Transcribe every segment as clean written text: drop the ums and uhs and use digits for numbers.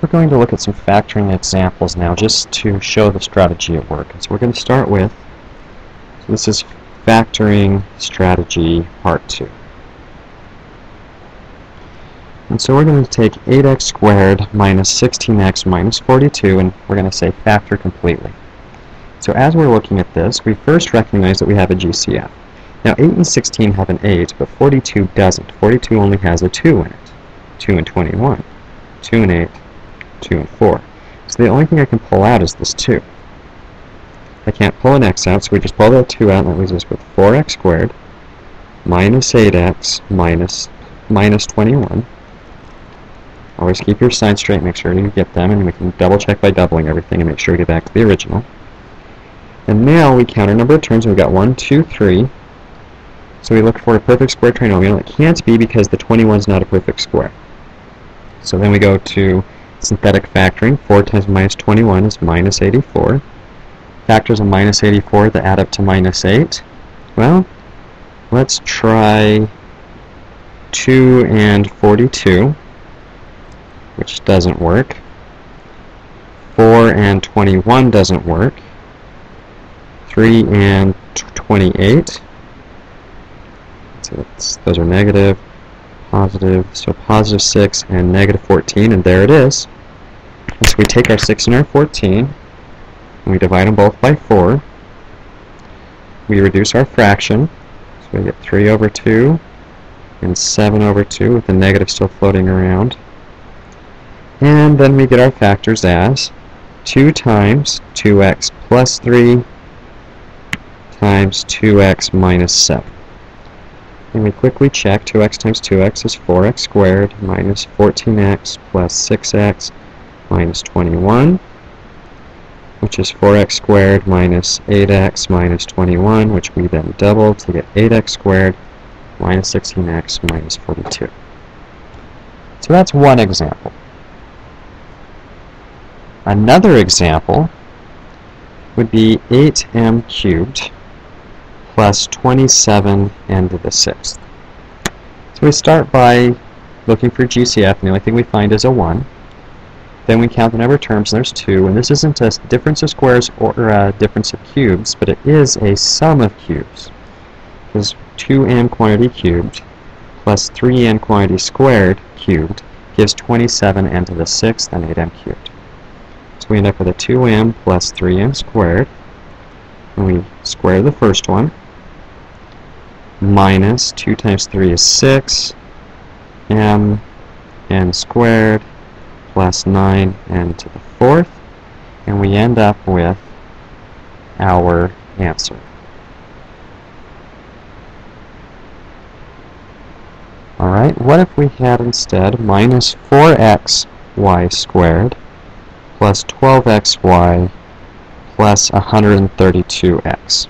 We're going to look at some factoring examples now just to show the strategy at work. So we're going to start with, so this is factoring strategy part 2. And so we're going to take 8x squared minus 16x minus 42, and we're going to say factor completely. So as we're looking at this, we first recognize that we have a GCF. Now 8 and 16 have an 8, but 42 doesn't. 42 only has a 2 in it. 2 and 21. 2 and 8. 2 and 4. So the only thing I can pull out is this 2. I can't pull an x out, so we just pull that 2 out, and that leaves us with 4x squared minus 8x minus 21. Always keep your signs straight, make sure you get them, and we can double check by doubling everything and make sure we get back to the original. And now we count our number of terms, and we've got 1, 2, 3. So we look for a perfect square trinomial. It can't be because the 21 is not a perfect square. So then we go to synthetic factoring. 4 times minus 21 is minus 84. Factors of minus 84 that add up to minus 8. Well, let's try 2 and 42. Which doesn't work. 4 and 21 doesn't work. 3 and 28. So those are negative, positive, so positive 6 and negative 14, and there it is. And so we take our 6 and our 14, and we divide them both by 4. We reduce our fraction, so we get 3 over 2 and 7 over 2 with the negative still floating around. And then we get our factors as 2 times 2x plus 3 times 2x minus 7. And we quickly check 2x times 2x is 4x squared minus 14x plus 6x minus 21, which is 4x squared minus 8x minus 21, which we then double to get 8x squared minus 16x minus 42. So that's one example. Another example would be 8m cubed plus 27 n to the 6th. So we start by looking for GCF, and the only thing we find is a 1. Then we count the number of terms, and there's 2, and this isn't a difference of squares or a difference of cubes, but it is a sum of cubes. Because 2m quantity cubed plus 3n quantity squared cubed gives 27n to the 6th and 8m cubed. So we end up with a 2m plus 3m squared, and we square the first one, minus 2 times 3 is 6, m n squared plus 9n to the 4th, and we end up with our answer. Alright, what if we had instead minus 4xy squared plus 12xy plus 132x.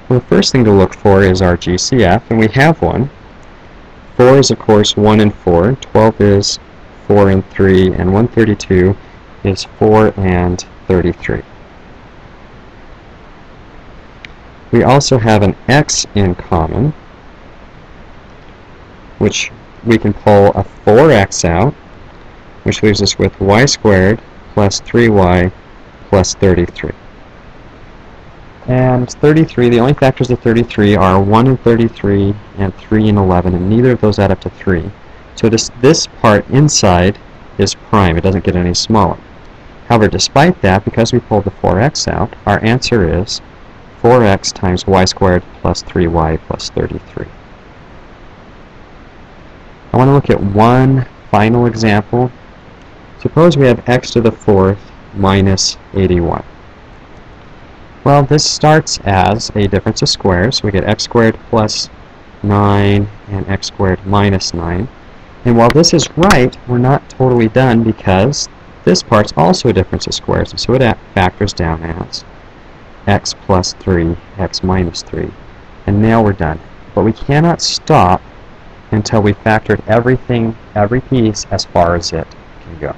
Well, the first thing to look for is our GCF, and we have one. 4 is, of course, 1 and 4. 12 is 4 and 3, and 132 is 4 and 33. We also have an x in common, which we can pull a 4x out, which leaves us with y squared plus 3y plus 33. And 33, the only factors of 33 are 1 and 33 and 3 and 11, and neither of those add up to 3. So this part inside is prime. It doesn't get any smaller. However, despite that, because we pulled the 4x out, our answer is 4x times y squared plus 3y plus 33. I want to look at one final example. Suppose we have x to the 4th minus 81. Well, this starts as a difference of squares. So we get x squared plus 9 and x squared minus 9. And while this is right, we're not totally done because this part's also a difference of squares. And so it factors down as x plus 3, x minus 3. And now we're done. But we cannot stop until we factored everything, every piece, as far as it can go.